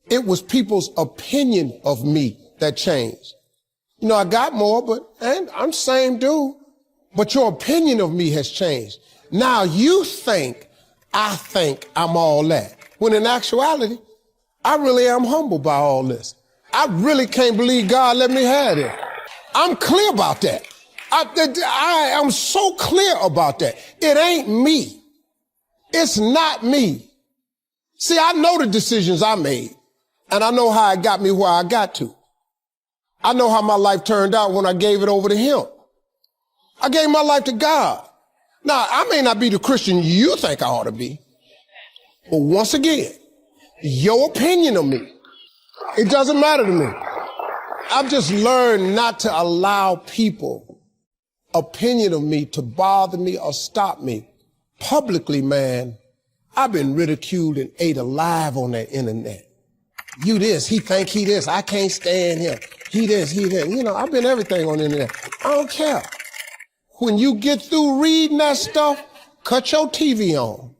It was people's opinion of me that changed. You know, I got more, and I'm the same dude, but your opinion of me has changed. Now you think I'm all that. When in actuality, I really am humbled by all this. I really can't believe God let me have it. I'm clear about that. I am so clear about that. It ain't me. It's not me. See, I know the decisions I made, and I know how it got me where I got to. I know how my life turned out when I gave it over to him. I gave my life to God. Now, I may not be the Christian you think I ought to be, but once again, your opinion of me, it doesn't matter to me. I've just learned not to allow people opinion of me to bother me or stop me. Publicly, man, I've been ridiculed and ate alive on that internet. You this, he think he this, I can't stand him. He this, he that. You know, I've been everything on the internet. I don't care. When you get through reading that stuff, cut your TV on.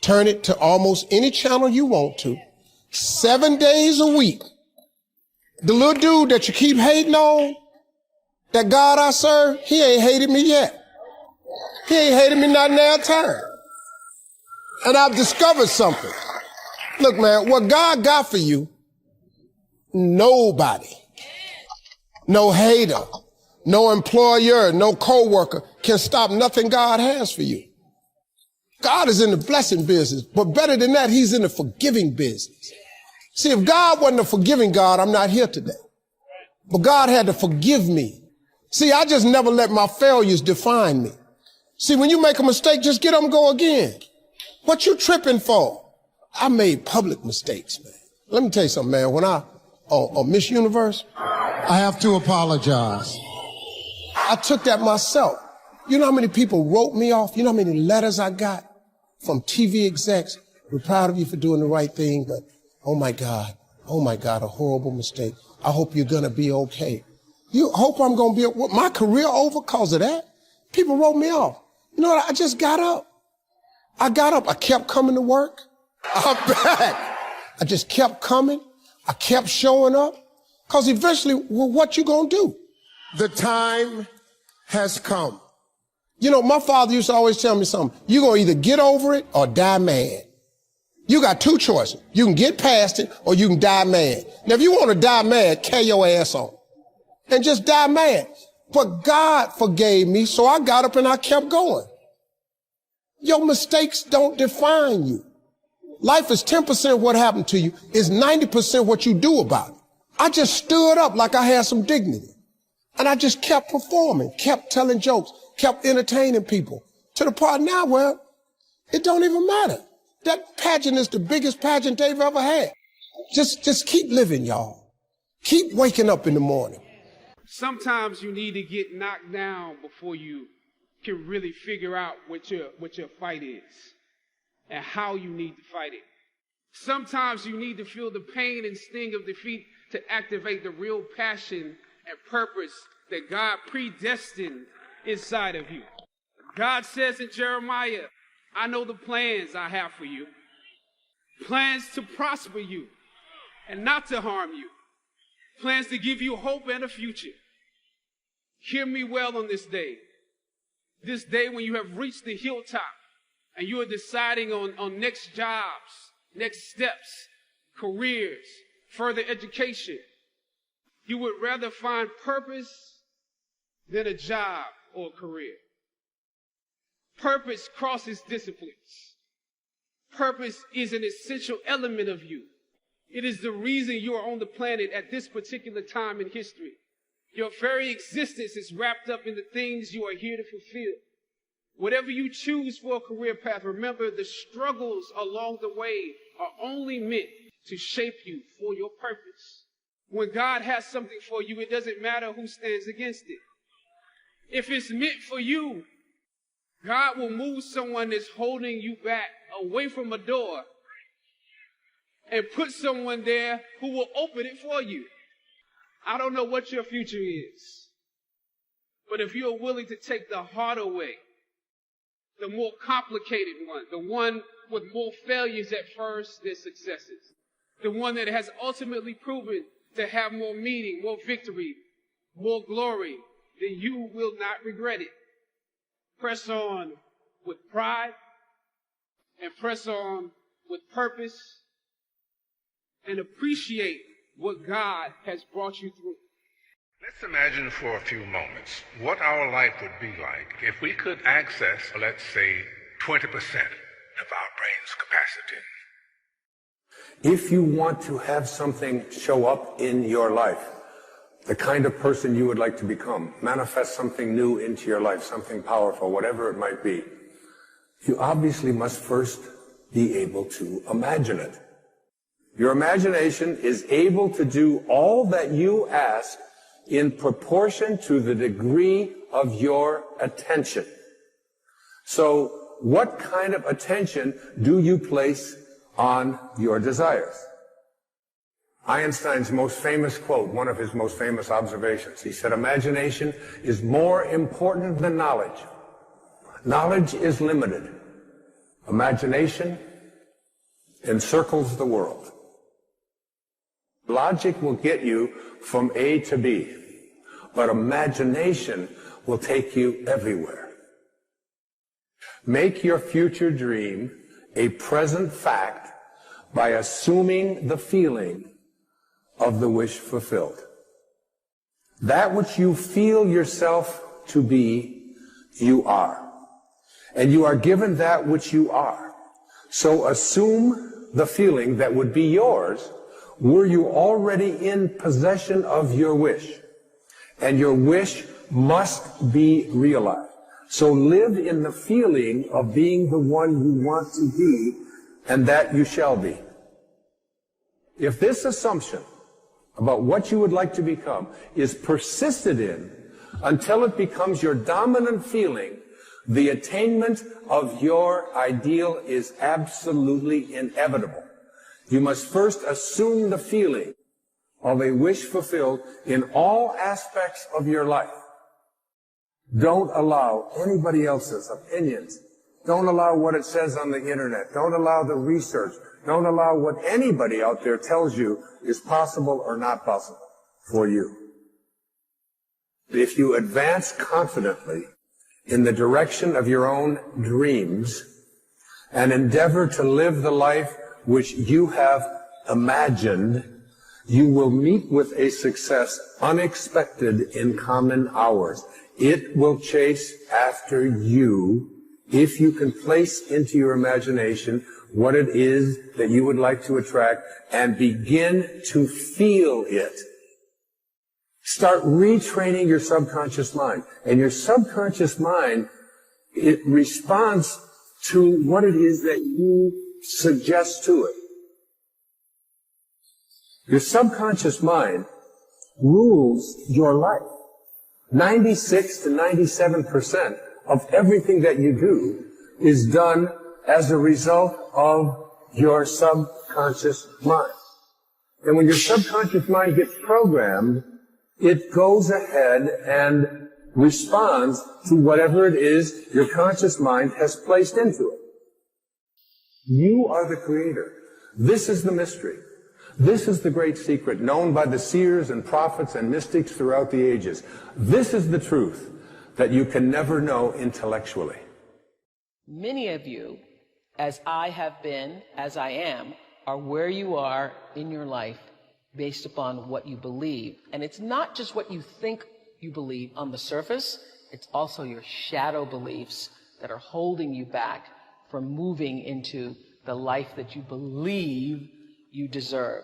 Turn it to almost any channel you want to. 7 days a week. The little dude that you keep hating on, that God I serve, he ain't hated me yet. He ain't hated me not now time. And I've discovered something. Look, man, what God got for you, nobody, no hater, no employer, no coworker can stop nothing God has for you. God is in the blessing business, but better than that, he's in the forgiving business. See, if God wasn't a forgiving God, I'm not here today. But God had to forgive me. See, I just never let my failures define me. See, when you make a mistake, just get up and go again. What you tripping for? I made public mistakes, man. Let me tell you something, man. When Miss Universe, I have to apologize. I took that myself. You know how many people wrote me off? You know how many letters I got from TV execs? We're proud of you for doing the right thing, but oh my God, a horrible mistake. I hope you're gonna be okay. You hope I'm gonna be, my career over because of that? People wrote me off. You know what, I just got up. I kept coming to work. I'm back. I just kept coming. I kept showing up. Because eventually, well, what you gonna do? The time has come. You know, my father used to always tell me something. You're gonna either get over it or die mad. You got two choices. You can get past it or you can die mad. Now, if you want to die mad, carry your ass on. And just die mad. But God forgave me, so I got up and I kept going. Your mistakes don't define you. Life is 10% what happened to you, is 90% what you do about it. I just stood up like I had some dignity. And I just kept performing, kept telling jokes, kept entertaining people. To the part now where it don't even matter. That pageant is the biggest pageant they've ever had. Just keep living, y'all. Keep waking up in the morning. Sometimes you need to get knocked down before you can really figure out what your fight is and how you need to fight it. Sometimes you need to feel the pain and sting of defeat to activate the real passion and purpose that God predestined inside of you. God says in Jeremiah, I know the plans I have for you. Plans to prosper you and not to harm you. Plans to give you hope and a future. Hear me well on this day. This day when you have reached the hilltop and you are deciding on next jobs, next steps, careers, further education. You would rather find purpose than a job or a career. Purpose crosses disciplines. Purpose is an essential element of you. It is the reason you are on the planet at this particular time in history. Your very existence is wrapped up in the things you are here to fulfill. Whatever you choose for a career path, remember the struggles along the way are only meant to shape you for your purpose. When God has something for you, it doesn't matter who stands against it. If it's meant for you, God will move someone that's holding you back away from a door and put someone there who will open it for you. I don't know what your future is, but if you're willing to take the harder way, the more complicated one, the one with more failures at first than successes, the one that has ultimately proven to have more meaning, more victory, more glory, then you will not regret it. Press on with pride and press on with purpose and appreciate what God has brought you through. Let's imagine for a few moments what our life would be like if we could access, let's say, 20% of our brain's capacity. If you want to have something show up in your life, the kind of person you would like to become, manifest something new into your life, something powerful, whatever it might be, you obviously must first be able to imagine it. Your imagination is able to do all that you ask in proportion to the degree of your attention. So, what kind of attention do you place on your desires? Einstein's most famous quote, one of his most famous observations, he said, imagination is more important than knowledge. Knowledge is limited. Imagination encircles the world. Logic will get you from A to B, but imagination will take you everywhere. Make your future dream a present fact by assuming the feeling of the wish fulfilled. That which you feel yourself to be, you are. And you are given that which you are. So assume the feeling that would be yours were you already in possession of your wish. And your wish must be realized. So live in the feeling of being the one you want to be, and that you shall be. If this assumption about what you would like to become is persisted in until it becomes your dominant feeling, the attainment of your ideal is absolutely inevitable. You must first assume the feeling of a wish fulfilled in all aspects of your life. Don't allow anybody else's opinions. Don't allow what it says on the internet. Don't allow the research. Don't allow what anybody out there tells you is possible or not possible for you. If you advance confidently in the direction of your own dreams and endeavor to live the life which you have imagined, you will meet with a success unexpected in common hours. It will chase after you if you can place into your imagination what it is that you would like to attract and begin to feel it. Start retraining your subconscious mind. And your subconscious mind, it responds to what it is that you suggest to it. Your subconscious mind rules your life. 96 to 97% of everything that you do is done as a result of your subconscious mind. And when your subconscious mind gets programmed, it goes ahead and responds to whatever it is your conscious mind has placed into it. You are the creator. This is the mystery. This is the great secret known by the seers and prophets and mystics throughout the ages. This is the truth that you can never know intellectually. Many of you, as I have been, as I am, are where you are in your life based upon what you believe. And it's not just what you think you believe on the surface, it's also your shadow beliefs that are holding you back from moving into the life that you believe you deserve.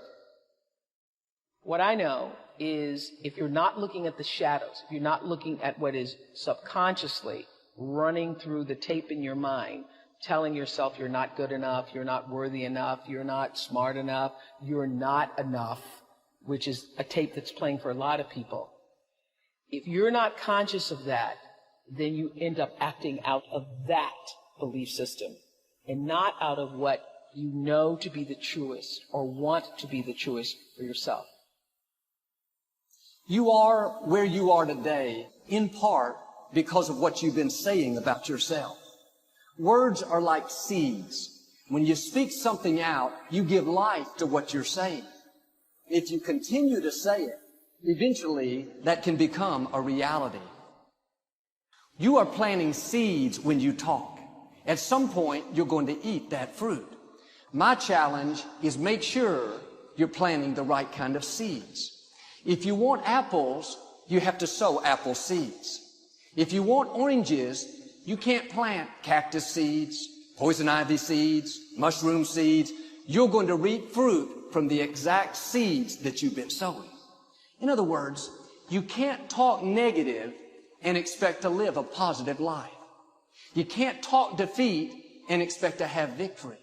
What I know is if you're not looking at the shadows, if you're not looking at what is subconsciously running through the tape in your mind, telling yourself you're not good enough, you're not worthy enough, you're not smart enough, you're not enough, which is a tape that's playing for a lot of people. If you're not conscious of that, then you end up acting out of that belief system and not out of what you know to be the truest or want to be the truest for yourself. You are where you are today, in part because of what you've been saying about yourself. Words are like seeds. When you speak something out, you give life to what you're saying. If you continue to say it, eventually that can become a reality. You are planting seeds when you talk. At some point, you're going to eat that fruit. My challenge is make sure you're planting the right kind of seeds. If you want apples, you have to sow apple seeds. If you want oranges, you can't plant cactus seeds, poison ivy seeds, mushroom seeds. You're going to reap fruit from the exact seeds that you've been sowing. In other words, you can't talk negative and expect to live a positive life. You can't talk defeat and expect to have victory.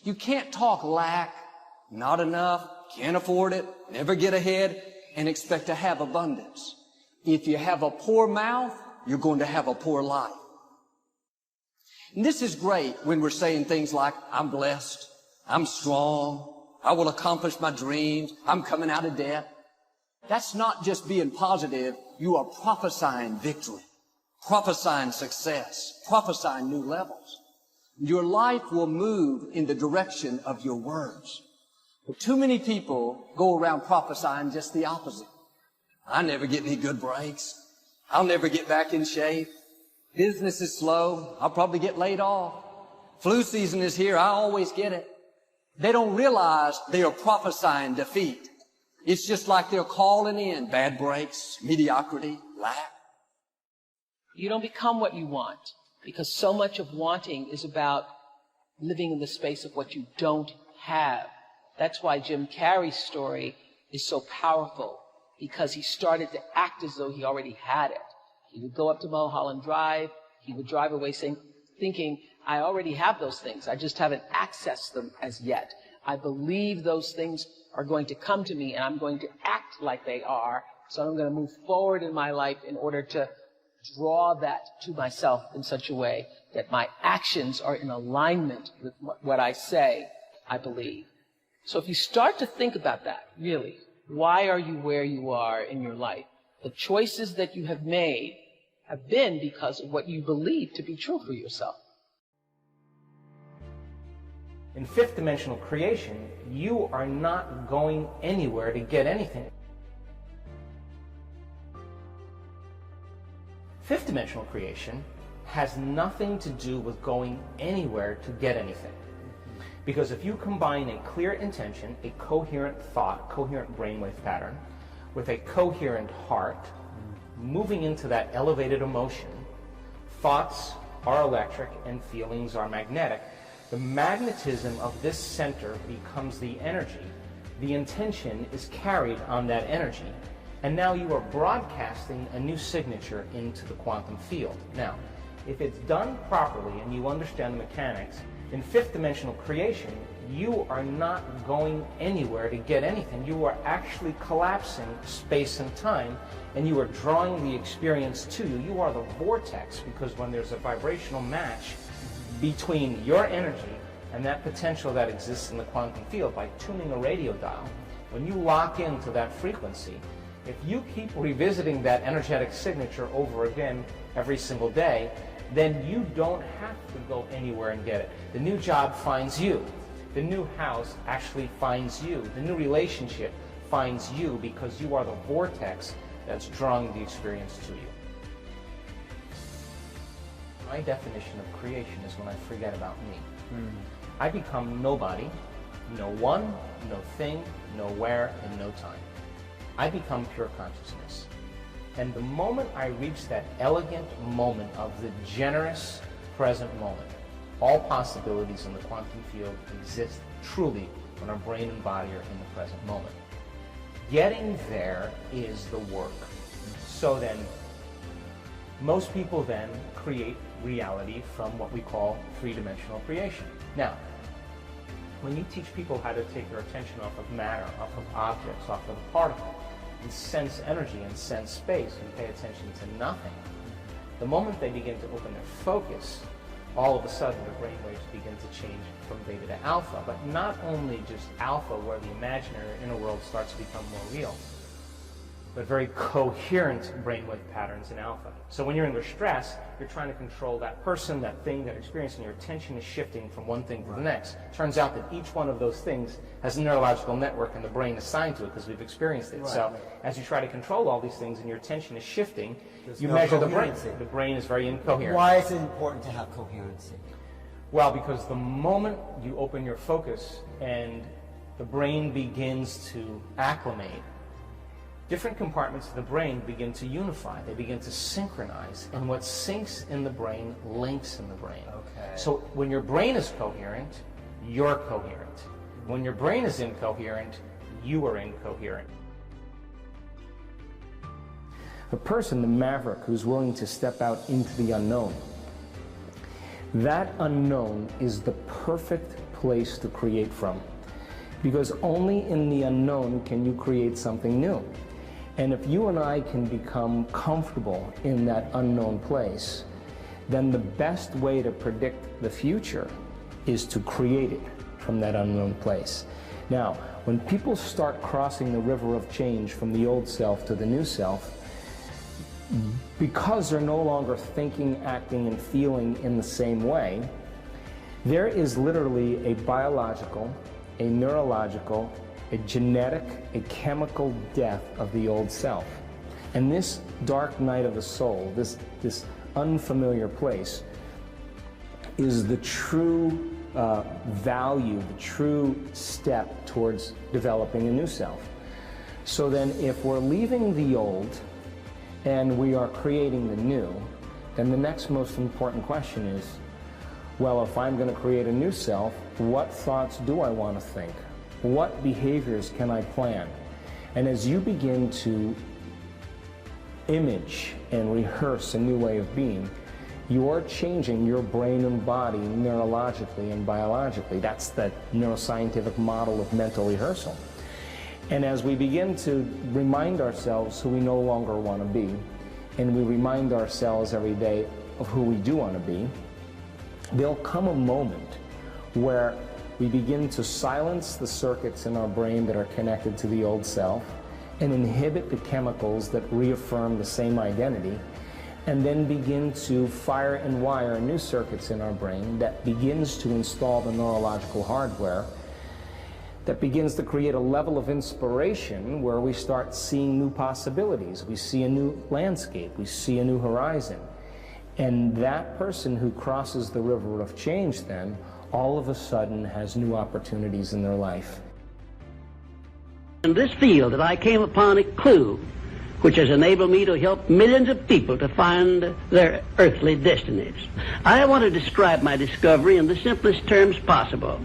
You can't talk lack, not enough, can't afford it, never get ahead, and expect to have abundance. If you have a poor mouth, you're going to have a poor life. And this is great when we're saying things like, I'm blessed, I'm strong, I will accomplish my dreams, I'm coming out of debt. That's not just being positive. You are prophesying victory, prophesying success, prophesying new levels. Your life will move in the direction of your words. But too many people go around prophesying just the opposite. I never get any good breaks. I'll never get back in shape. Business is slow. I'll probably get laid off. Flu season is here. I always get it. They don't realize they are prophesying defeat. It's just like they're calling in bad breaks, mediocrity, lack. You don't become what you want, because so much of wanting is about living in the space of what you don't have. That's why Jim Carrey's story is so powerful, because he started to act as though he already had it. He would go up to Mulholland Drive. He would drive away thinking, I already have those things. I just haven't accessed them as yet. I believe those things are going to come to me, and I'm going to act like they are. So I'm going to move forward in my life in order to draw that to myself in such a way that my actions are in alignment with what I say I believe. So if you start to think about that, really, why are you where you are in your life? The choices that you have made have been because of what you believe to be true for yourself. In fifth dimensional creation, you are not going anywhere to get anything. Fifth dimensional creation has nothing to do with going anywhere to get anything. Because if you combine a clear intention, a coherent thought, coherent brainwave pattern, with a coherent heart, moving into that elevated emotion, thoughts are electric and feelings are magnetic. The magnetism of this center becomes the energy. The intention is carried on that energy. And now you are broadcasting a new signature into the quantum field. Now, if it's done properly and you understand the mechanics, in fifth dimensional creation, you are not going anywhere to get anything. You are actually collapsing space and time, and you are drawing the experience to you. You are the vortex, because when there's a vibrational match between your energy and that potential that exists in the quantum field by tuning a radio dial, when you lock into that frequency, if you keep revisiting that energetic signature over again every single day, then you don't have to go anywhere and get it. The new job finds you. The new house actually finds you. The new relationship finds you, because you are the vortex that's drawing the experience to you. My definition of creation is when I forget about me. I become nobody, no one, no thing, no where, and no time. I become pure consciousness. And the moment I reach that elegant moment of the generous present moment, all possibilities in the quantum field exist truly when our brain and body are in the present moment. Getting there is the work. So then, most people then create reality from what we call three-dimensional creation. Now, when you teach people how to take their attention off of matter, off of objects, off of the particle, and sense energy and sense space, and pay attention to nothing, the moment they begin to open their focus, all of a sudden the brainwaves begin to change from beta to alpha. But not only just alpha, where the imaginary inner world starts to become more real, but very coherent brainwave patterns in alpha. So when you're under stress, you're trying to control that person, that thing, that experience, and your attention is shifting from one thing to the next. Turns out that each one of those things has a neurological network in the brain assigned to it because we've experienced it. So as you try to control all these things and your attention is shifting, you measure the brain. The brain is very incoherent. Why is it important to have coherency? Well, because the moment you open your focus and the brain begins to acclimate, different compartments of the brain begin to unify. They begin to synchronize. And what syncs in the brain links in the brain. Okay. So when your brain is coherent, you're coherent. When your brain is incoherent, you are incoherent. The person, the maverick, who's willing to step out into the unknown, that unknown is the perfect place to create from. Because only in the unknown can you create something new. And if you and I can become comfortable in that unknown place, then the best way to predict the future is to create it from that unknown place. Now, when people start crossing the river of change from the old self to the new self, because they're no longer thinking, acting, and feeling in the same way, there is literally a biological, a neurological, a genetic, a chemical death of the old self. And this dark night of the soul, this unfamiliar place, is the true value, the true step towards developing a new self. So then if we're leaving the old and we are creating the new, then the next most important question is, well, if I'm going to create a new self, what thoughts do I want to think? What behaviors can I plan? And as you begin to image and rehearse a new way of being, you're changing your brain and body neurologically and biologically. That's the neuroscientific model of mental rehearsal. And as we begin to remind ourselves who we no longer want to be, and we remind ourselves every day of who we do want to be, there'll come a moment where we begin to silence the circuits in our brain that are connected to the old self and inhibit the chemicals that reaffirm the same identity, and then begin to fire and wire new circuits in our brain that begins to install the neurological hardware that begins to create a level of inspiration where we start seeing new possibilities. We see a new landscape. We see a new horizon. And that person who crosses the river of change then all of a sudden has new opportunities in their life. In this field that I came upon a clue which has enabled me to help millions of people to find their earthly destinies. I want to describe my discovery in the simplest terms possible,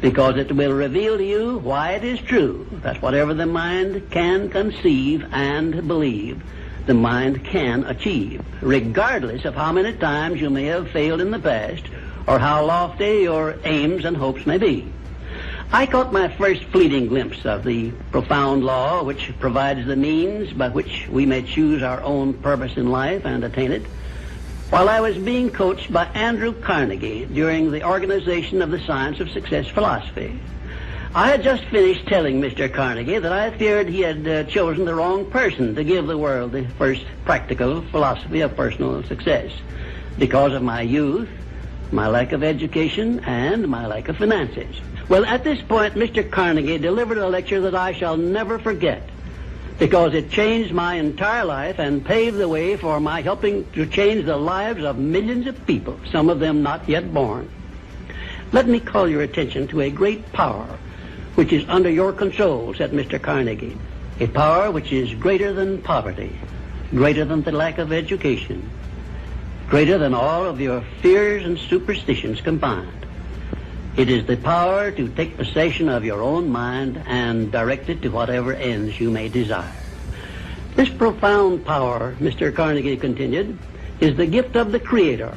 because it will reveal to you why it is true that whatever the mind can conceive and believe, the mind can achieve, regardless of how many times you may have failed in the past or how lofty your aims and hopes may be. I caught my first fleeting glimpse of the profound law which provides the means by which we may choose our own purpose in life and attain it while I was being coached by Andrew Carnegie during the organization of the Science of Success philosophy. I had just finished telling Mr. Carnegie that I feared he had chosen the wrong person to give the world the first practical philosophy of personal success because of my youth, my lack of education, and my lack of finances. Well, at this point, Mr. Carnegie delivered a lecture that I shall never forget because it changed my entire life and paved the way for my helping to change the lives of millions of people, some of them not yet born. Let me call your attention to a great power which is under your control, said Mr. Carnegie, a power which is greater than poverty, greater than the lack of education, greater than all of your fears and superstitions combined. It is the power to take possession of your own mind and direct it to whatever ends you may desire. This profound power, Mr. Carnegie continued, is the gift of the Creator,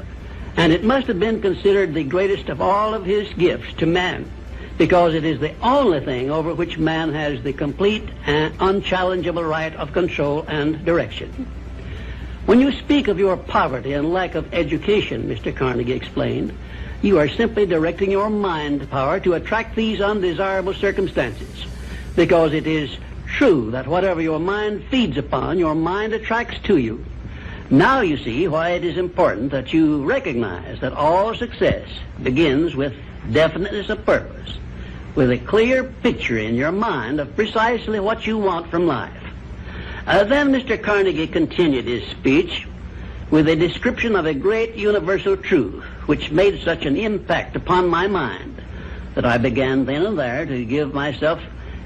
and it must have been considered the greatest of all of his gifts to man, because it is the only thing over which man has the complete and unchallengeable right of control and direction. When you speak of your poverty and lack of education, Mr. Carnegie explained, you are simply directing your mind power to attract these undesirable circumstances, because it is true that whatever your mind feeds upon, your mind attracts to you. Now you see why it is important that you recognize that all success begins with definiteness of purpose, with a clear picture in your mind of precisely what you want from life. Then Mr. Carnegie continued his speech with a description of a great universal truth which made such an impact upon my mind that I began then and there to give myself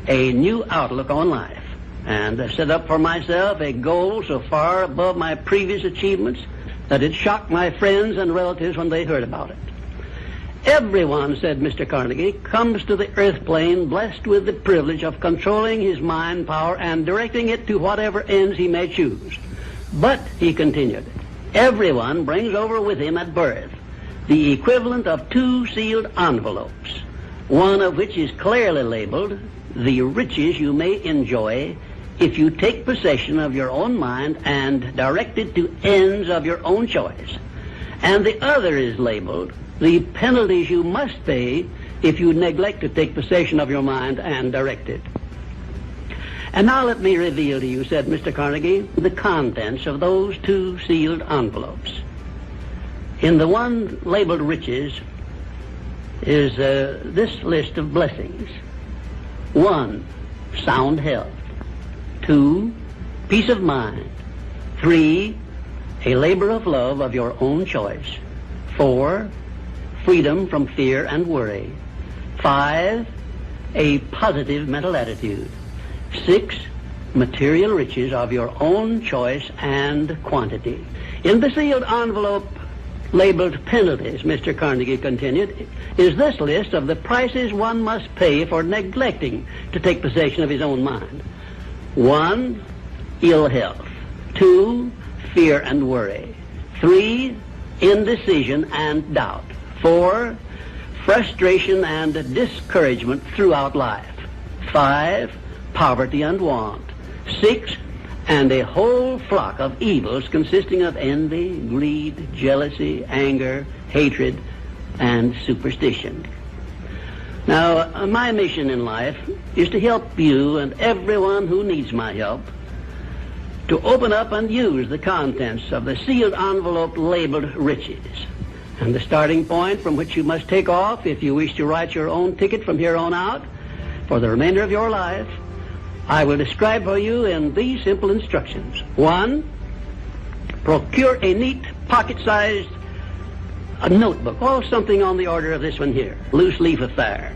a new outlook on life and set up for myself a goal so far above my previous achievements that it shocked my friends and relatives when they heard about it. Everyone, said Mr. Carnegie, comes to the earth plane blessed with the privilege of controlling his mind power and directing it to whatever ends he may choose. But, he continued, everyone brings over with him at birth the equivalent of 2 sealed envelopes, one of which is clearly labeled, the riches you may enjoy if you take possession of your own mind and direct it to ends of your own choice. And the other is labeled, the penalties you must pay if you neglect to take possession of your mind and direct it. And now let me reveal to you, said Mr. Carnegie, the contents of those 2 sealed envelopes. In the one labeled riches is this list of blessings. 1, sound health. 2, peace of mind. 3, a labor of love of your own choice. 4, freedom from fear and worry. 5, a positive mental attitude. 6, material riches of your own choice and quantity. In the sealed envelope labeled penalties, Mr. Carnegie continued, is this list of the prices one must pay for neglecting to take possession of his own mind. 1, ill health. 2, fear and worry. 3, indecision and doubt. 4, frustration and discouragement throughout life. 5, poverty and want. 6, and a whole flock of evils consisting of envy, greed, jealousy, anger, hatred, and superstition. Now, my mission in life is to help you and everyone who needs my help to open up and use the contents of the sealed envelope labeled riches. And the starting point from which you must take off if you wish to write your own ticket from here on out for the remainder of your life, I will describe for you in these simple instructions. 1, procure a neat pocket-sized notebook, or something on the order of this one here, loose leaf affair.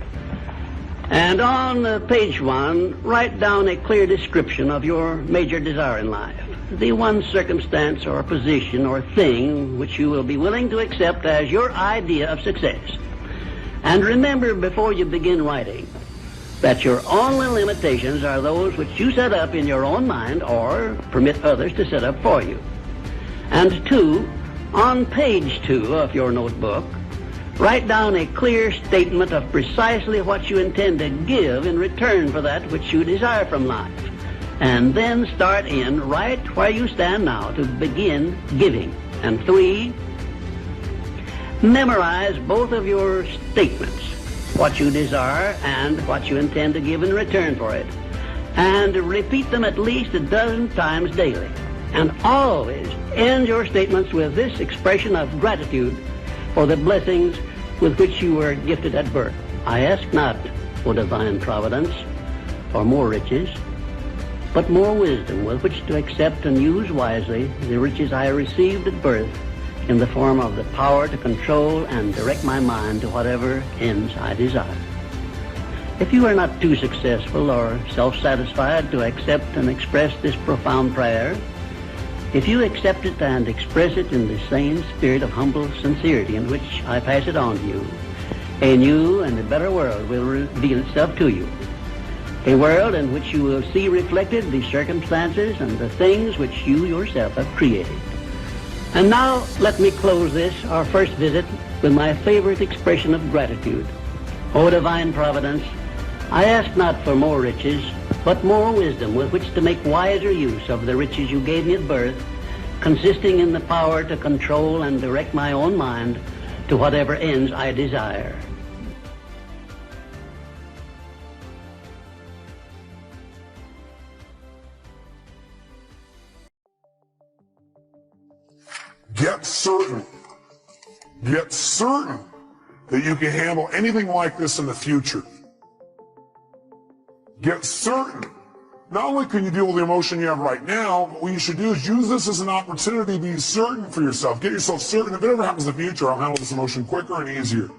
And on page 1, write down a clear description of your major desire in life, the one circumstance or position or thing which you will be willing to accept as your idea of success. And remember before you begin writing that your only limitations are those which you set up in your own mind or permit others to set up for you. And 2, on page 2 of your notebook, write down a clear statement of precisely what you intend to give in return for that which you desire from life. And then start in right where you stand now to begin giving. And 3, memorize both of your statements, what you desire and what you intend to give in return for it. And repeat them at least a dozen times daily. And always end your statements with this expression of gratitude for the blessings with which you were gifted at birth. I ask not, O divine providence, for more riches, but more wisdom with which to accept and use wisely the riches I received at birth in the form of the power to control and direct my mind to whatever ends I desire. If you are not too successful or self-satisfied to accept and express this profound prayer, if you accept it and express it in the same spirit of humble sincerity in which I pass it on to you, a new and a better world will reveal itself to you. A world in which you will see reflected the circumstances and the things which you yourself have created. And now let me close this, our first visit, with my favorite expression of gratitude. O divine providence, I ask not for more riches, but more wisdom with which to make wiser use of the riches you gave me at birth, consisting in the power to control and direct my own mind to whatever ends I desire. Get certain that you can handle anything like this in the future. Get certain. Not only can you deal with the emotion you have right now, but what you should do is use this as an opportunity to be certain for yourself. Get yourself certain. If it ever happens in the future, I'll handle this emotion quicker and easier.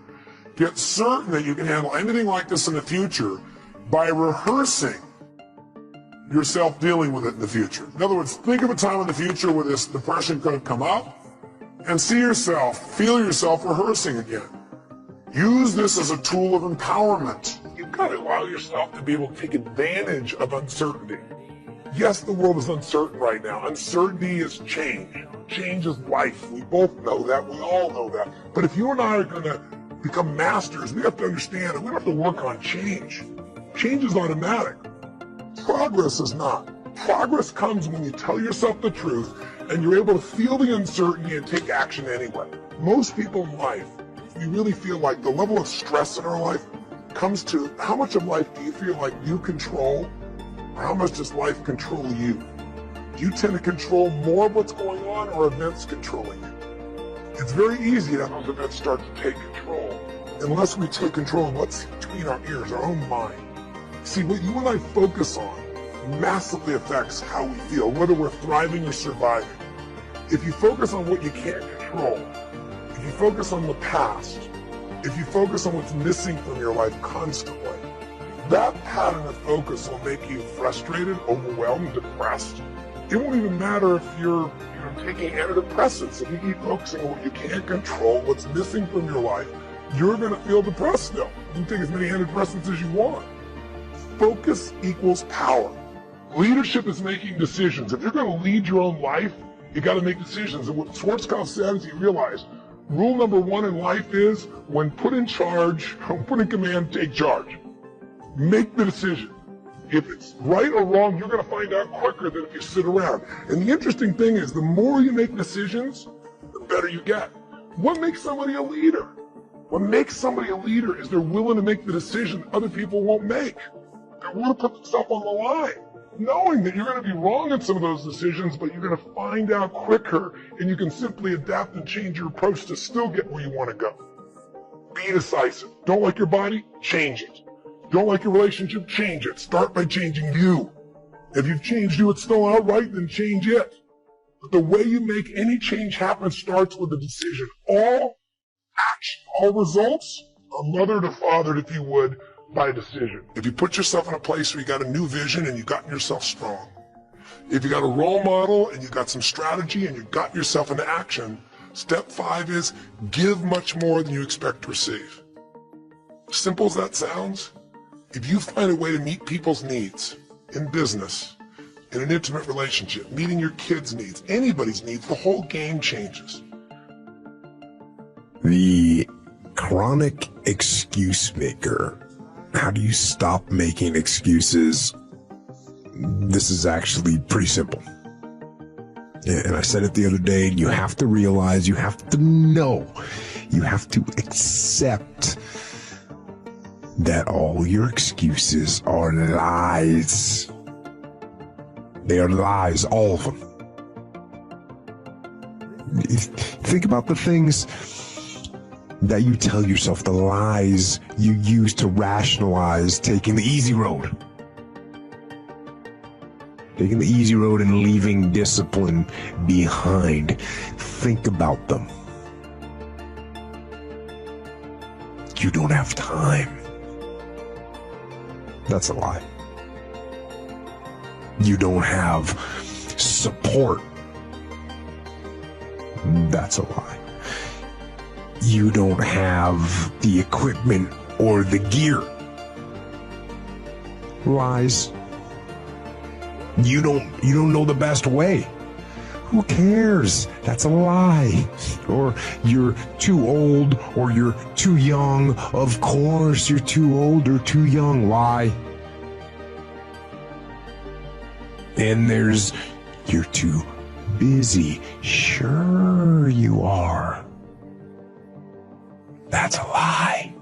Get certain that you can handle anything like this in the future by rehearsing yourself dealing with it in the future. In other words, think of a time in the future where this depression could have come up and feel yourself rehearsing again. Use this as a tool of empowerment. You've got to allow yourself to be able to take advantage of uncertainty. Yes, the world is uncertain right now. Uncertainty is change. Change is life. We both know that. We all know that. But if you and I are going to become masters, we have to understand that we don't have to work on change. Change is automatic. Progress is not. Progress comes when you tell yourself the truth and you're able to feel the uncertainty and take action anyway. Most people in life, we really feel like the level of stress in our life comes to how much of life do you feel like you control, or how much does life control you? Do you tend to control more of what's going on, or events controlling you? It's very easy to have those events start to take control, unless we take control of what's between our ears, our own mind. See, what you and I focus on massively affects how we feel, whether we're thriving or surviving. If you focus on what you can't control, if you focus on the past, if you focus on what's missing from your life constantly, that pattern of focus will make you frustrated, overwhelmed, depressed. It won't even matter if you're taking antidepressants. If you keep focusing on what you can't control, what's missing from your life, you're going to feel depressed still. You can take as many antidepressants as you want. Focus equals power. Leadership is making decisions. If you're going to lead your own life, you got to make decisions. And what Schwarzkopf said is he realized rule number one in life is when put in charge, when put in command, take charge. Make the decision. If it's right or wrong, you're going to find out quicker than if you sit around. And the interesting thing is the more you make decisions, the better you get. What makes somebody a leader? What makes somebody a leader is they're willing to make the decision other people won't make. They want to put themselves on the line, knowing that you're going to be wrong in some of those decisions, but you're going to find out quicker, and you can simply adapt and change your approach to still get where you want to go. Be decisive. Don't like your body? Change it. Don't like your relationship? Change it. Start by changing you. If you've changed you, it's still not right, then change it. But the way you make any change happen starts with a decision. All action, all results are mothered or fathered, if you would, by decision. If you put yourself in a place where you got a new vision and you gotten yourself strong, if you got a role model and you got some strategy and you got yourself into action, step 5 is give much more than you expect to receive. Simple as that sounds, if you find a way to meet people's needs in business, in an intimate relationship, meeting your kids' needs, anybody's needs, the whole game changes. The chronic excuse maker. How do you stop making excuses? This is actually pretty simple. And I said it the other day, you have to realize, you have to know, you have to accept that all your excuses are lies. They are lies, all of them. Think about the things that you tell yourself, the lies you use to rationalize taking the easy road. Taking the easy road and leaving discipline behind. Think about them. You don't have time. That's a lie. You don't have support. That's a lie. You don't have the equipment or the gear. Lies. You don't know the best way. Who cares? That's a lie. Or you're too old, or you're too young. Of course you're too old or too young. Lie. And there's you're too busy. Sure you are. That's a lie.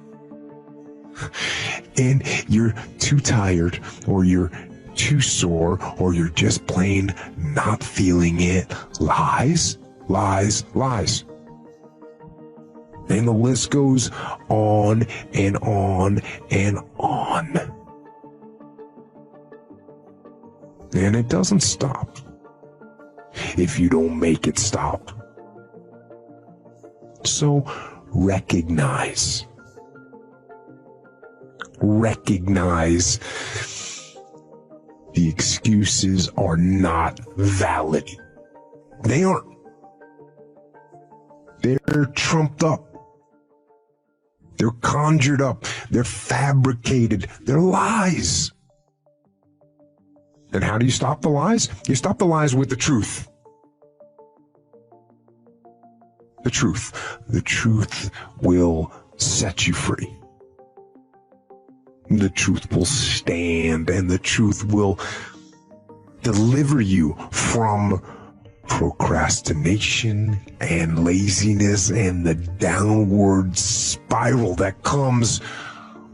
And you're too tired, or you're too sore, or you're just plain not feeling it. Lies. lies, lies. And the list goes on and on and on. And it doesn't stop if you don't make it stop. So recognize the excuses are not valid. They aren't. They're trumped up. They're conjured up. They're fabricated. They're lies. And how do you stop the lies? You stop the lies with the truth. The truth. The truth will set you free. The truth will stand, and the truth will deliver you from procrastination and laziness and the downward spiral that comes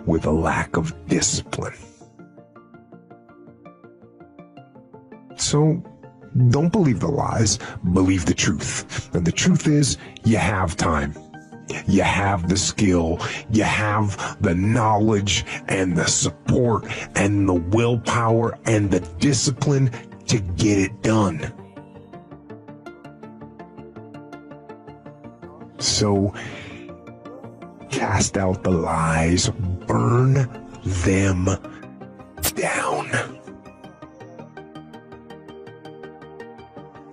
with a lack of discipline. So don't believe the lies, believe the truth. And the truth is, you have time. You have the skill, you have the knowledge and the support and the willpower and the discipline to get it done. So cast out the lies, burn them down,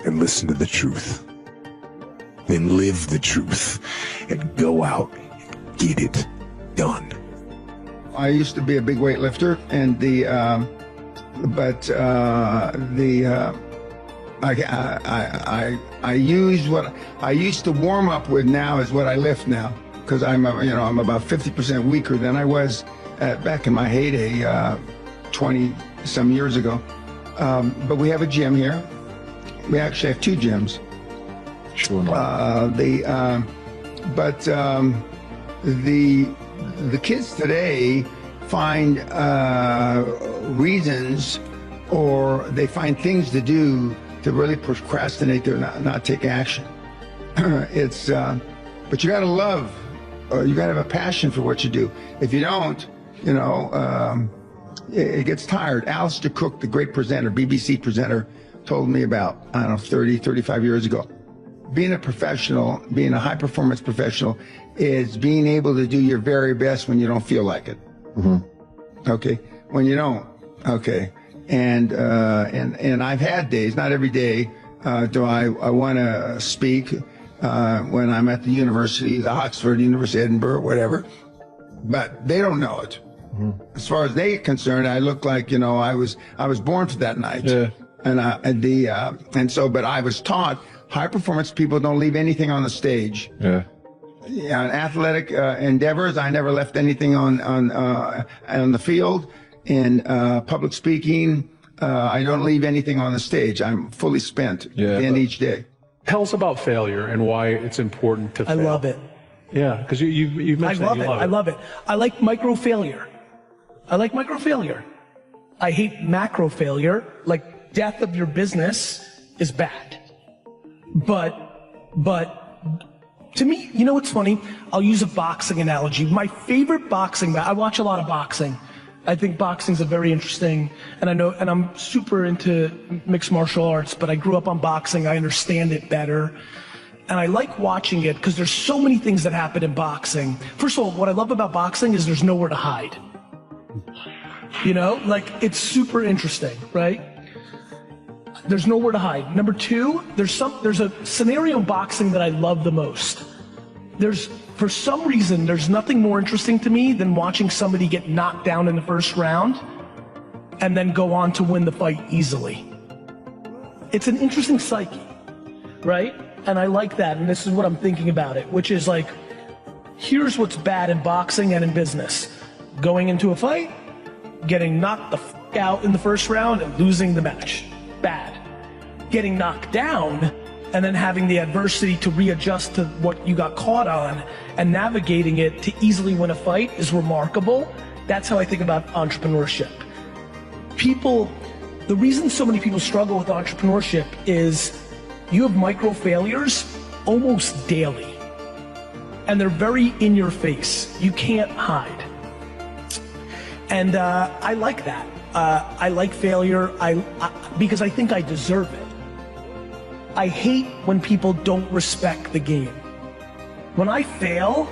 and listen to the truth. Then live the truth and go out and get it done. I used to be a big weightlifter, and I use what I used to warm up with now is what I lift now, because I'm about 50% weaker than I was back in my heyday 20 some years ago. But we have a gym here. We actually have two gyms. Sure. The kids today find reasons, or they find things to do to really procrastinate, to not take action. But you gotta love, you gotta have a passion for what you do. If you don't, it gets tired. Alistair Cook, the great presenter, BBC presenter, told me about, 30, 35 years ago. Being a professional, being a high-performance professional, is being able to do your very best when you don't feel like it. Mm-hmm. Okay? When you don't. Okay? And I've had days, not every day, do I want to speak when I'm at the university, the Oxford, University of Edinburgh, whatever. But they don't know it. Mm-hmm. As far as they're concerned, I look like, I was born for that night. Yeah. But I was taught high-performance people don't leave anything on the stage. Yeah. Yeah, in athletic endeavors, I never left anything on the field. In public speaking, I don't leave anything on the stage. I'm fully spent in each day. Tell us about failure and why it's important to fail. I love it. Yeah, because you mentioned that you love it. I love it. I like micro failure. I hate macro failure. Like, death of your business is bad. But to me, you know what's funny? I'll use a boxing analogy. My favorite boxing, I watch a lot of boxing. I think boxing's a very interesting, and I'm super into mixed martial arts, but I grew up on boxing. I understand it better. And I like watching it because there's so many things that happen in boxing. First of all, what I love about boxing is there's nowhere to hide. It's super interesting, right? There's nowhere to hide. Number two, there's a scenario in boxing that I love the most. For some reason, there's nothing more interesting to me than watching somebody get knocked down in the first round and then go on to win the fight easily. It's an interesting psyche, right? And I like that, and this is what I'm thinking about it, which is like, here's what's bad in boxing and in business. Going into a fight, getting knocked the f*** out in the first round and losing the match. Bad. Getting knocked down and then having the adversity to readjust to what you got caught on and navigating it to easily win a fight is remarkable. That's how I think about entrepreneurship. The reason so many people struggle with entrepreneurship is you have micro failures almost daily. And they're very in your face. You can't hide. And I like that. I like failure because I think I deserve it. I hate when people don't respect the game. When I fail,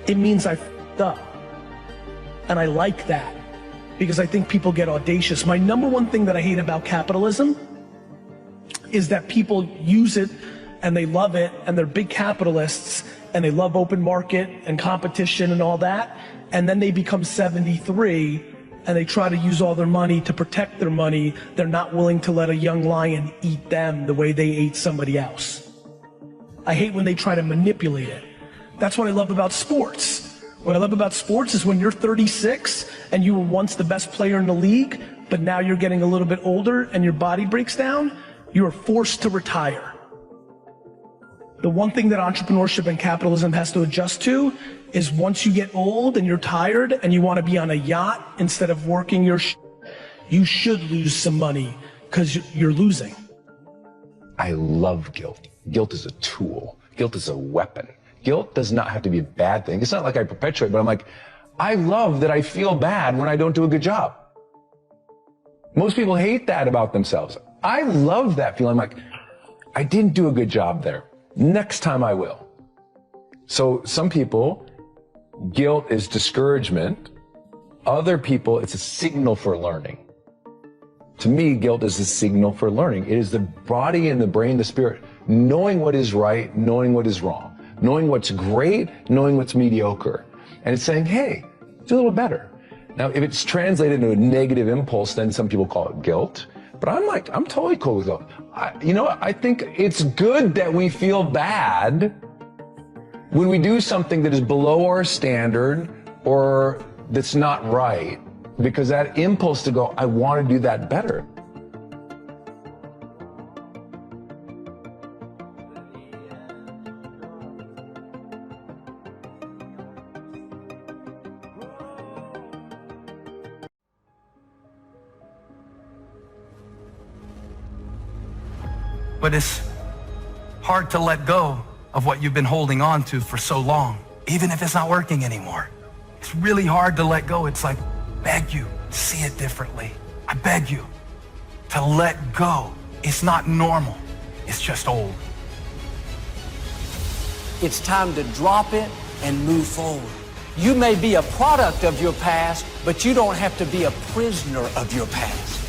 it means I f***ed up. And I like that because I think people get audacious. My number one thing that I hate about capitalism is that people use it and they love it and they're big capitalists and they love open market and competition and all that. And then they become 73 and they try to use all their money to protect their money. They're not willing to let a young lion eat them the way they ate somebody else. I hate when they try to manipulate it. That's what I love about sports. What I love about sports is when you're 36 and you were once the best player in the league, but now you're getting a little bit older and your body breaks down, you are forced to retire. The one thing that entrepreneurship and capitalism has to adjust to is once you get old and you're tired and you want to be on a yacht instead of working your you should lose some money because you're losing. I love guilt. Guilt is a tool. Guilt is a weapon. Guilt does not have to be a bad thing. It's not like I perpetuate, but I'm like, I love that I feel bad when I don't do a good job. Most people hate that about themselves. I love that feeling. I'm like, I didn't do a good job there. Next time I will. So some people, guilt is discouragement. Other people, it's a signal for learning. To me, guilt is a signal for learning. It is the body and the brain, the spirit, knowing what is right, knowing what is wrong, knowing what's great, knowing what's mediocre. And it's saying, hey, do a little better. Now, if it's translated into a negative impulse, then some people call it guilt. But I'm totally cool with guilt. I think it's good that we feel bad when we do something that is below our standard or that's not right, because that impulse to go, I want to do that better. But it's hard to let go of what you've been holding on to for so long, even if it's not working anymore. It's really hard to let go. It's like, beg you, see it differently. I beg you to let go. It's not normal. It's just old. It's time to drop it and move forward. You may be a product of your past, but you don't have to be a prisoner of your past.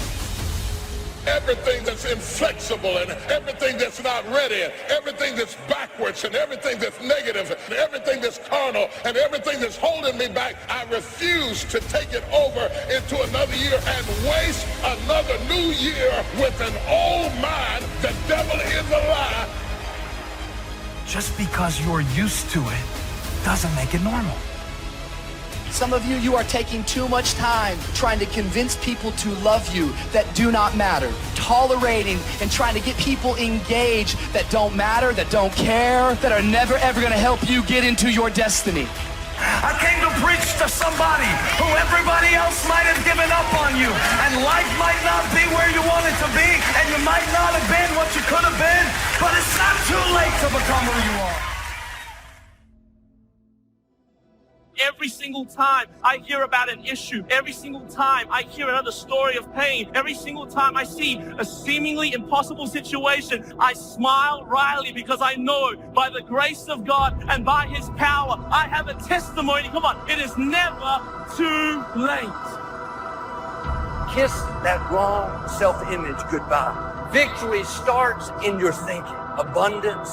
Everything that's inflexible and everything that's not ready, everything that's backwards and everything that's negative and everything that's carnal and everything that's holding me back, I refuse to take it over into another year and waste another new year with an old mind. The devil is a lie. Just because you're used to it doesn't make it normal. Some of you are taking too much time trying to convince people to love you that do not matter, tolerating and trying to get people engaged that don't matter, that don't care, that are never ever going to help you get into your destiny. I came to preach to somebody who everybody else might have given up on you, and life might not be where you want it to be, and you might not have been what you could have been, but it's not too late to become who you are. Every single time I hear about an issue, every single time I hear another story of pain, every single time I see a seemingly impossible situation, I smile wryly because I know by the grace of God and by His power, I have a testimony. Come on, it is never too late. Kiss that wrong self-image goodbye. Victory starts in your thinking. Abundance,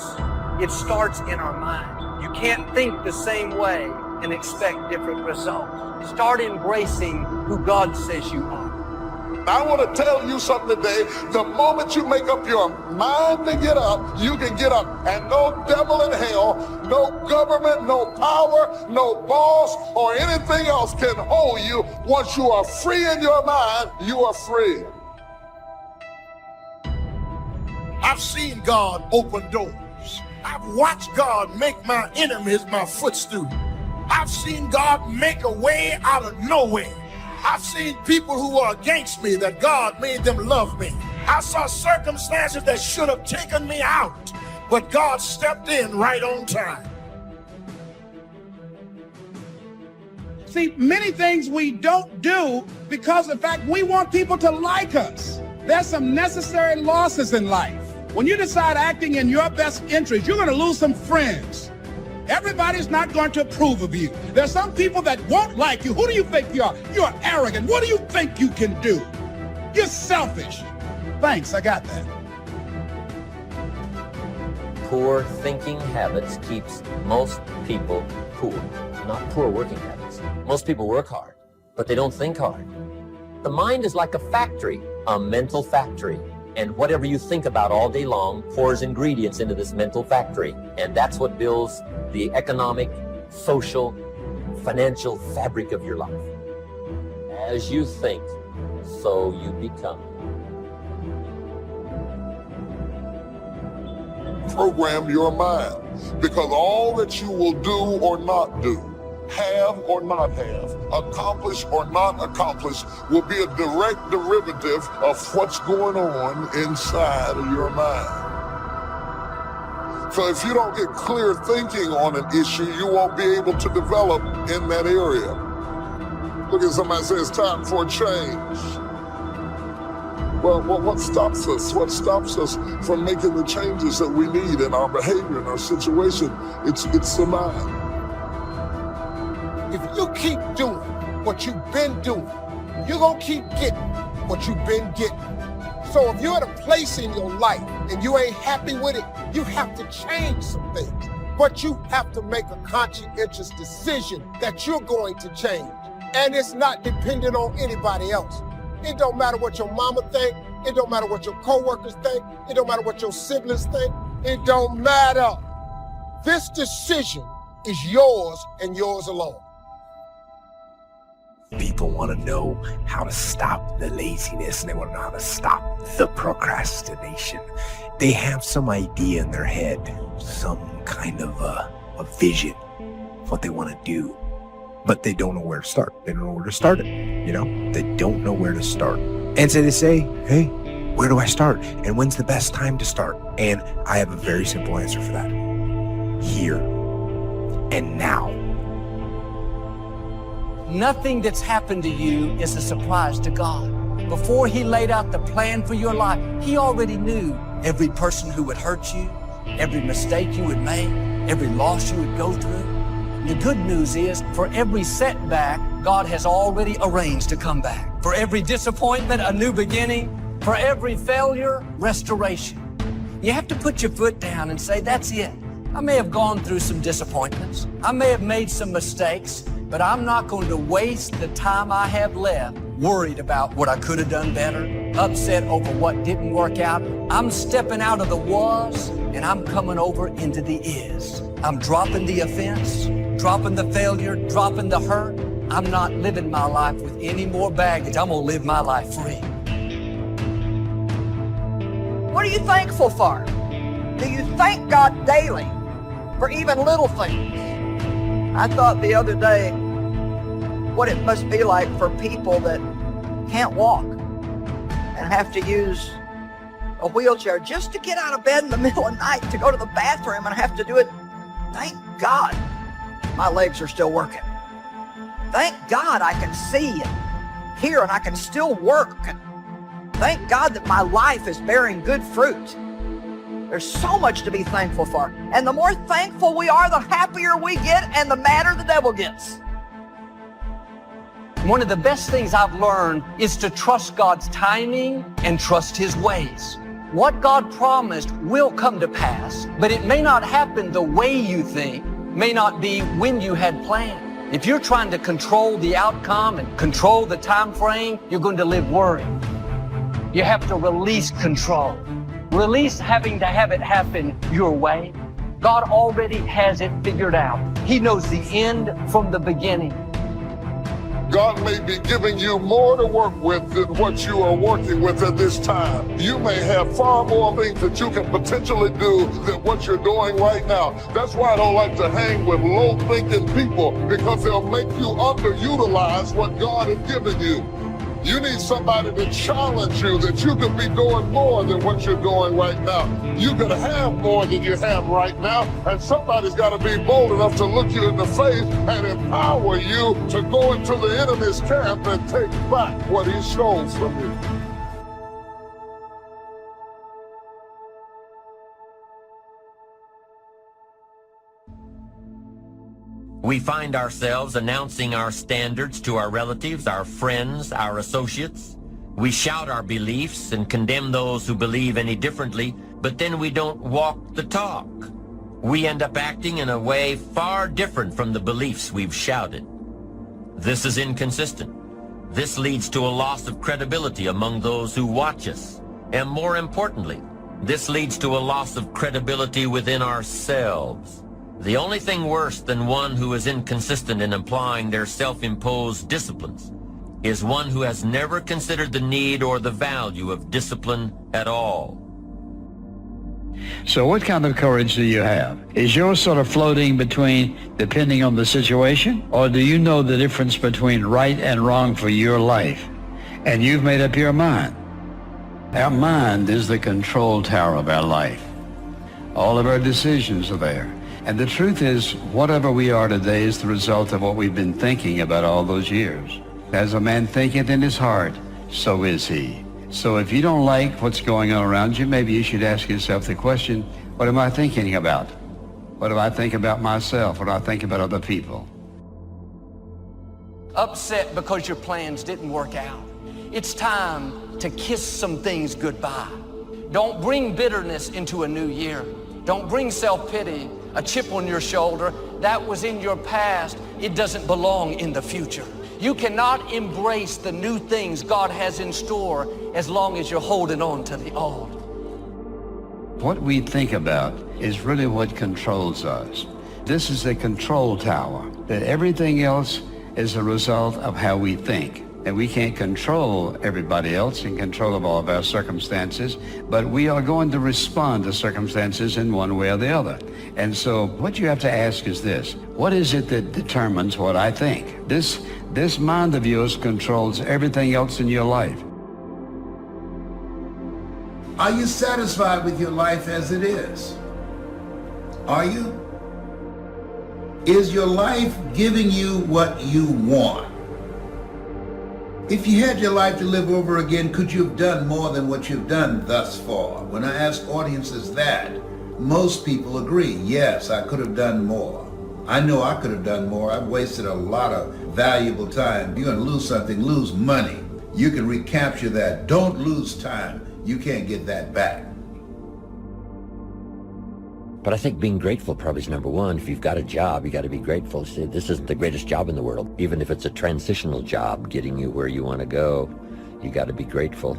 it starts in our mind. You can't think the same way and expect different results. Start embracing who God says you are. I want to tell you something today. The moment you make up your mind to get up, you can get up. And no devil in hell, no government, no power, no boss, or anything else can hold you. Once you are free in your mind, you are free. I've seen God open doors. I've watched God make my enemies my footstool. I've seen God make a way out of nowhere. I've seen people who were against me that God made them love me. I saw circumstances that should have taken me out, but God stepped in right on time. See, many things we don't do because of the fact we want people to like us. There's some necessary losses in life. When you decide acting in your best interest, you're going to lose some friends. Everybody's not going to approve of you. There's some people that won't like you. Who do you think you are? You're arrogant. What do you think you can do? You're selfish. Thanks, I got that. Poor thinking habits keeps most people poor, not poor working habits. Most people work hard, but they don't think hard. The mind is like a factory, a mental factory. And whatever you think about all day long pours ingredients into this mental factory. And that's what builds the economic, social, financial fabric of your life. As you think, so you become. Program your mind, because all that you will do or not do, have or not have, accomplish or not accomplish, will be a direct derivative of what's going on inside of your mind. So if you don't get clear thinking on an issue, you won't be able to develop in that area. Look at somebody say, it's time for a change. Well, what stops us? What stops us from making the changes that we need in our behavior, in our situation? It's the mind. If you keep doing what you've been doing, you're going to keep getting what you've been getting. So if you're at a place in your life and you ain't happy with it, you have to change some things. But you have to make a conscientious decision that you're going to change. And it's not dependent on anybody else. It don't matter what your mama think. It don't matter what your coworkers think. It don't matter what your siblings think. It don't matter. This decision is yours and yours alone. People want to know how to stop the laziness, and they want to know how to stop the procrastination. They have some idea in their head, some kind of a vision of what they want to do, but they don't know where to start. They don't know where to start it, you know? They don't know where to start. And so they say, hey, where do I start? And when's the best time to start? And I have a very simple answer for that. Here and now. Nothing that's happened to you is a surprise to God. Before He laid out the plan for your life, He already knew every person who would hurt you, every mistake you would make, every loss you would go through. The good news is, for every setback, God has already arranged to come back. For every disappointment, a new beginning. For every failure, restoration. You have to put your foot down and say, that's it. I may have gone through some disappointments. I may have made some mistakes, but I'm not going to waste the time I have left worried about what I could have done better, upset over what didn't work out. I'm stepping out of the was, and I'm coming over into the is. I'm dropping the offense, dropping the failure, dropping the hurt. I'm not living my life with any more baggage. I'm going to live my life free. What are you thankful for? Do you thank God daily for even little things? I thought the other day what it must be like for people that can't walk and have to use a wheelchair just to get out of bed in the middle of the night to go to the bathroom and have to do it. Thank God my legs are still working. Thank God I can see and hear and I can still work. Thank God that my life is bearing good fruit. There's so much to be thankful for. And the more thankful we are, the happier we get and the madder the devil gets. One of the best things I've learned is to trust God's timing and trust His ways. What God promised will come to pass, but it may not happen the way you think, may not be when you had planned. If you're trying to control the outcome and control the time frame, you're going to live worried. You have to release control. Release having to have it happen your way. God already has it figured out. He knows the end from the beginning. God may be giving you more to work with than what you are working with at this time. You may have far more things that you can potentially do than what you're doing right now. That's why I don't like to hang with low-thinking people, because they'll make you underutilize what God has given you. You need somebody to challenge you that you could be doing more than what you're doing right now. You could have more than you have right now, and somebody's got to be bold enough to look you in the face and empower you to go into the enemy's camp and take back what he stole from you. We find ourselves announcing our standards to our relatives, our friends, our associates. We shout our beliefs and condemn those who believe any differently, but then we don't walk the talk. We end up acting in a way far different from the beliefs we've shouted. This is inconsistent. This leads to a loss of credibility among those who watch us. And more importantly, this leads to a loss of credibility within ourselves. The only thing worse than one who is inconsistent in applying their self-imposed disciplines is one who has never considered the need or the value of discipline at all. So what kind of courage do you have? Is yours sort of floating between depending on the situation? Or do you know the difference between right and wrong for your life? And you've made up your mind. Our mind is the control tower of our life. All of our decisions are there. And the truth is, whatever we are today is the result of what we've been thinking about all those years. As a man thinketh in his heart, so is he. So if you don't like what's going on around you, maybe you should ask yourself the question, what am I thinking about? What do I think about myself? What do I think about other people? Upset because your plans didn't work out. It's time to kiss some things goodbye. Don't bring bitterness into a new year. Don't bring self-pity, a chip on your shoulder. That was in your past. It doesn't belong in the future. You cannot embrace the new things God has in store as long as you're holding on to the old. What we think about is really what controls us. This is the control tower, that everything else is a result of how we think. And we can't control everybody else in control of all of our circumstances, but we are going to respond to circumstances in one way or the other. And so what you have to ask is this: what is it that determines what I think? This mind of yours controls everything else in your life. Are you satisfied with your life as it is? Are you? Is your life giving you what you want? If you had your life to live over again, could you have done more than what you've done thus far? When I ask audiences that, most people agree, yes, I could have done more. I know I could have done more. I've wasted a lot of valuable time. You're going to lose something, lose money. You can recapture that. Don't lose time. You can't get that back. But I think being grateful probably is number one. If you've got a job, you got to be grateful. See, this isn't the greatest job in the world. Even if it's a transitional job getting you where you want to go, you got to be grateful.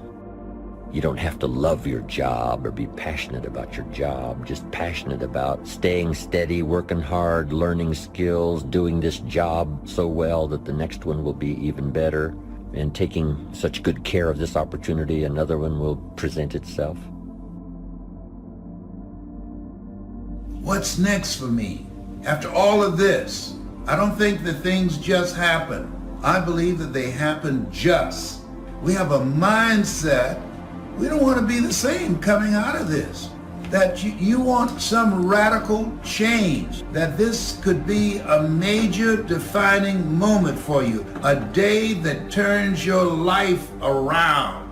You don't have to love your job or be passionate about your job. Just passionate about staying steady, working hard, learning skills, doing this job so well that the next one will be even better, and taking such good care of this opportunity, another one will present itself. What's next for me? After all of this, I don't think that things just happen. I believe that they happen just. We have a mindset. We don't want to be the same coming out of this. That you want some radical change. That this could be a major defining moment for you. A day that turns your life around.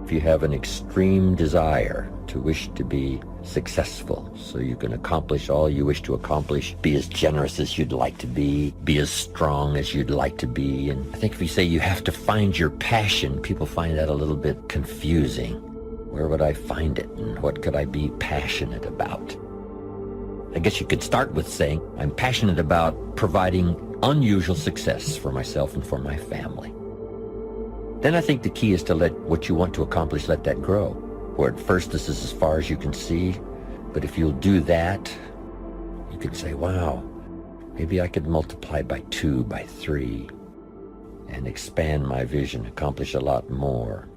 If you have an extreme desire to wish to be successful so you can accomplish all you wish to accomplish, be as generous as you'd like to be as strong as you'd like to be. And I think if you say you have to find your passion, people find that a little bit confusing. Where would I find it, and what could I be passionate about? I guess you could start with saying, I'm passionate about providing unusual success for myself and for my family. Then I think the key is to let what you want to accomplish, let that grow. Where at first this is as far as you can see, but if you'll do that, you could say, wow, maybe I could multiply by 2, by 3, and expand my vision, accomplish a lot more.